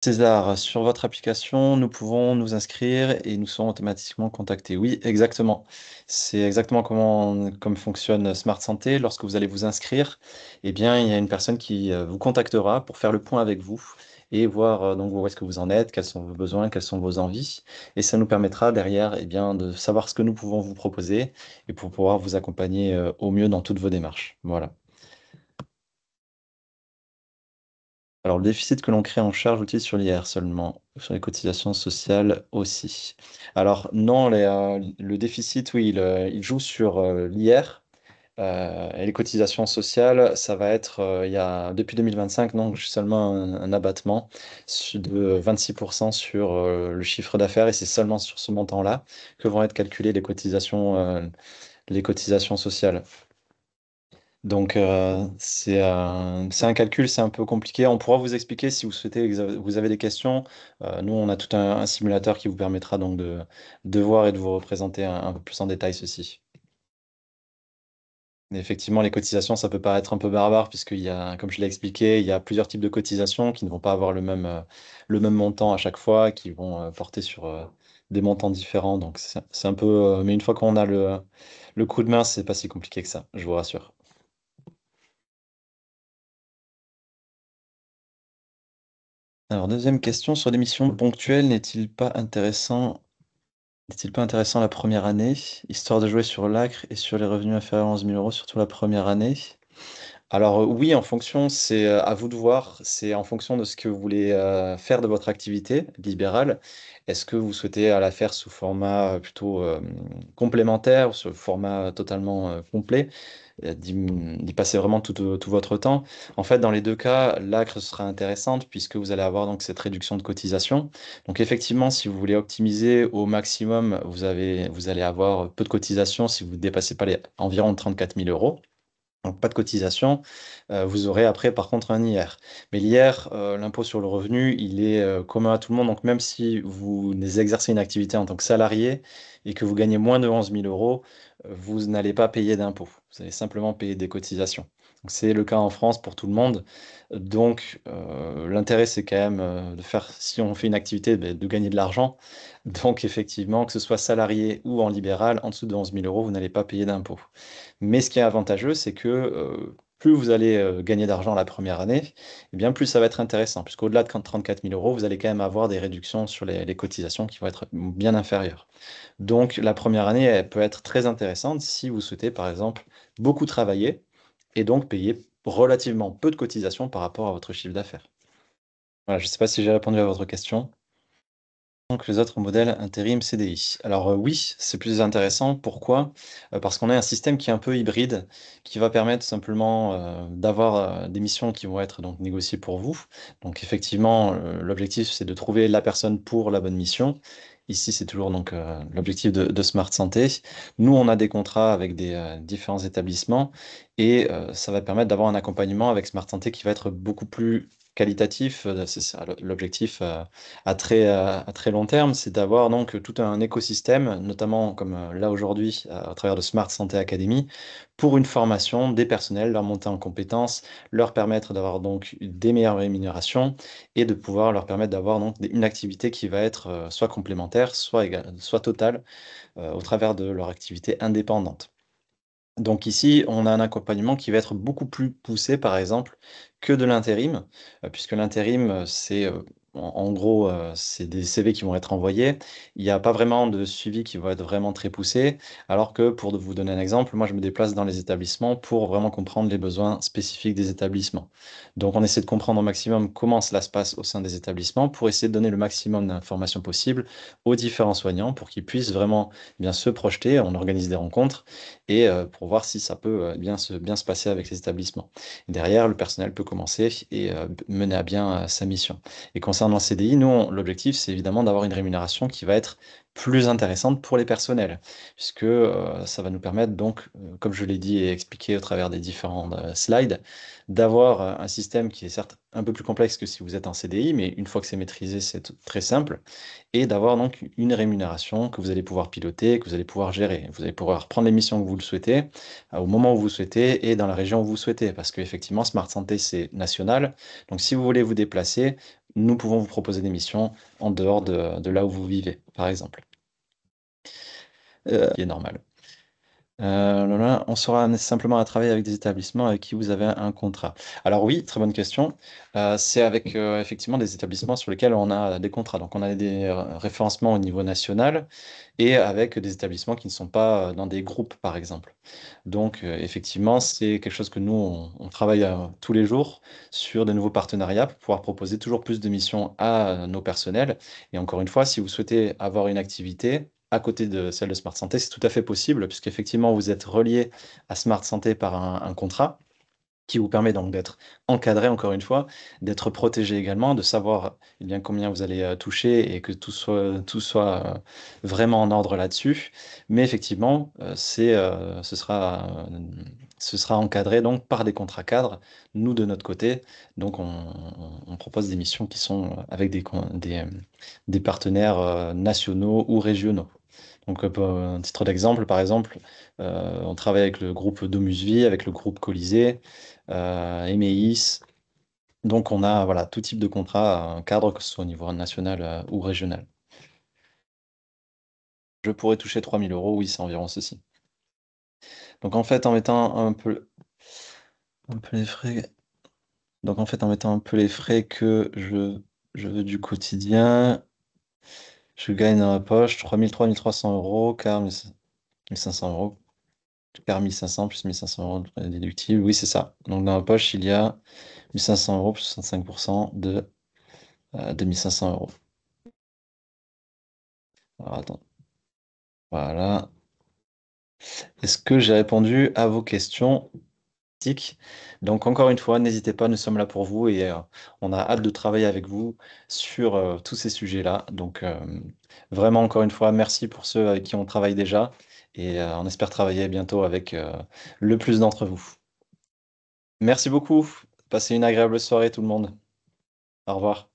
César, sur votre application, nous pouvons nous inscrire et nous serons automatiquement contactés. Oui, exactement. C'est exactement comme fonctionne Smart Santé. Lorsque vous allez vous inscrire, eh bien, il y a une personne qui vous contactera pour faire le point avec vous et voir donc où est-ce que vous en êtes, quels sont vos besoins, quelles sont vos envies. Et ça nous permettra derrière, eh bien, de savoir ce que nous pouvons vous proposer et pour pouvoir vous accompagner au mieux dans toutes vos démarches. Voilà. Alors, le déficit que l'on crée en charge utilise sur l'IR seulement, sur les cotisations sociales aussi. Alors, non, le déficit, oui, il joue sur l'IR et les cotisations sociales, ça va être, depuis 2025, donc seulement un abattement de 26% sur le chiffre d'affaires et c'est seulement sur ce montant-là que vont être calculées les cotisations sociales. Donc, c'est un calcul, c'est un peu compliqué. On pourra vous expliquer si vous souhaitez, vous avez des questions. Nous, on a tout un simulateur qui vous permettra donc de voir et de vous représenter un peu plus en détail ceci. Mais effectivement, les cotisations, ça peut paraître un peu barbare, puisqu'il y a, comme je l'ai expliqué, il y a plusieurs types de cotisations qui ne vont pas avoir le même montant à chaque fois, qui vont porter sur des montants différents. Donc, c'est un peu. Mais une fois qu'on a le coup de main, c'est pas si compliqué que ça, je vous rassure. Alors, deuxième question, sur des missions ponctuelles, n'est-il pas intéressant la première année, histoire de jouer sur l'acre et sur les revenus inférieurs à 11 000 euros, surtout la première année? Alors, oui, en fonction, c'est à vous de voir, c'est en fonction de ce que vous voulez faire de votre activité libérale. Est-ce que vous souhaitez la faire sous format plutôt complémentaire ou sous format totalement complet? D'y passer vraiment tout votre temps. En fait, dans les deux cas, l'ACRE sera intéressante puisque vous allez avoir donc cette réduction de cotisation. Donc effectivement, si vous voulez optimiser au maximum, vous allez avoir peu de cotisation si vous ne dépassez pas les environ 34 000 euros. Donc pas de cotisation. Vous aurez après par contre un IR. Mais l'IR, l'impôt sur le revenu, il est commun à tout le monde. Donc même si vous exercez une activité en tant que salarié et que vous gagnez moins de 11 000 euros, vous n'allez pas payer d'impôt. Vous allez simplement payer des cotisations. Donc, c'est le cas en France pour tout le monde. Donc l'intérêt, c'est quand même de faire, si on fait une activité, ben, de gagner de l'argent. Donc effectivement, que ce soit salarié ou en libéral, en dessous de 11 000 euros, vous n'allez pas payer d'impôt. Mais ce qui est avantageux, c'est que plus vous allez gagner d'argent la première année, eh bien plus ça va être intéressant, puisqu'au-delà de 34 000 euros, vous allez quand même avoir des réductions sur les cotisations qui vont être bien inférieures. Donc la première année, elle peut être très intéressante si vous souhaitez, par exemple, beaucoup travailler et donc payer relativement peu de cotisations par rapport à votre chiffre d'affaires. Voilà, je ne sais pas si j'ai répondu à votre question. Donc les autres modèles intérim CDI. Alors oui, c'est plus intéressant. Pourquoi? Parce qu'on a un système qui est un peu hybride, qui va permettre simplement d'avoir des missions qui vont être donc négociées pour vous. Donc effectivement, l'objectif c'est de trouver la personne pour la bonne mission. Ici, c'est toujours donc l'objectif de Smart Santé. Nous, on a des contrats avec des différents établissements et ça va permettre d'avoir un accompagnement avec Smart Santé qui va être beaucoup plus qualitatif. C'est ça l'objectif à très long terme, c'est d'avoir donc tout un écosystème, notamment comme là aujourd'hui à travers de Smart Santé Academy, pour une formation des personnels, leur monter en compétences, leur permettre d'avoir donc des meilleures rémunérations et de pouvoir leur permettre d'avoir donc une activité qui va être soit complémentaire, soit totale au travers de leur activité indépendante. Donc ici, on a un accompagnement qui va être beaucoup plus poussé, par exemple, que de l'intérim, puisque l'intérim, en gros, c'est des CV qui vont être envoyés. Il n'y a pas vraiment de suivi qui va être vraiment très poussé, alors que pour vous donner un exemple, moi, je me déplace dans les établissements pour vraiment comprendre les besoins spécifiques des établissements. Donc on essaie de comprendre au maximum comment cela se passe au sein des établissements pour essayer de donner le maximum d'informations possibles aux différents soignants pour qu'ils puissent vraiment bien se projeter. On organise des rencontres et pour voir si ça peut bien se passer avec les établissements. Et derrière, le personnel peut commencer et mener à bien sa mission. Et concernant le CDI, nous, l'objectif, c'est évidemment d'avoir une rémunération qui va être plus intéressante pour les personnels, puisque ça va nous permettre donc, comme je l'ai dit et expliqué au travers des différents slides, d'avoir un système qui est certes un peu plus complexe que si vous êtes en CDI, mais une fois que c'est maîtrisé, c'est très simple, et d'avoir donc une rémunération que vous allez pouvoir piloter, que vous allez pouvoir gérer. Vous allez pouvoir prendre les missions que vous le souhaitez, au moment où vous souhaitez et dans la région où vous souhaitez, parce qu'effectivement, Smart Santé, c'est national. Donc si vous voulez vous déplacer, nous pouvons vous proposer des missions en dehors de là où vous vivez, par exemple. Qui est normal. On sera amené simplement à travailler avec des établissements avec qui vous avez un contrat. Alors oui, très bonne question. C'est avec effectivement des établissements sur lesquels on a des contrats. Donc on a des référencements au niveau national et avec des établissements qui ne sont pas dans des groupes, par exemple. Donc effectivement, c'est quelque chose que nous, on travaille tous les jours sur de nouveaux partenariats pour pouvoir proposer toujours plus de missions à nos personnels. Et encore une fois, si vous souhaitez avoir une activité à côté de celle de Smart Santé, c'est tout à fait possible, puisqu'effectivement, vous êtes relié à Smart Santé par un contrat qui vous permet donc d'être encadré, encore une fois, d'être protégé également, de savoir eh bien, combien vous allez toucher et que tout soit vraiment en ordre là-dessus. Mais effectivement, ce sera encadré donc par des contrats cadres, nous de notre côté. Donc on propose des missions qui sont avec des partenaires nationaux ou régionaux. Donc, pour un titre d'exemple, par exemple, on travaille avec le groupe Domusvie, avec le groupe Colisée, Emeis. Donc, on a voilà, tout type de contrat, un cadre, que ce soit au niveau national ou régional. Je pourrais toucher 3 000 euros, oui, c'est environ ceci. Donc, en fait, en mettant un peu les frais, donc en fait, en mettant un peu les frais que je veux du quotidien, je gagne dans la poche 3 300 euros, car 1500 euros. Car 1500 plus 1500 euros de déductible, oui, c'est ça. Donc dans la poche, il y a 1500 euros plus 65% de 2500 euros. Alors attends, voilà. Est-ce que j'ai répondu à vos questions? Tic. Donc encore une fois, n'hésitez pas, nous sommes là pour vous et on a hâte de travailler avec vous sur tous ces sujets-là. Donc vraiment, encore une fois, merci pour ceux avec qui on travaille déjà et on espère travailler bientôt avec le plus d'entre vous. Merci beaucoup. Passez une agréable soirée tout le monde. Au revoir.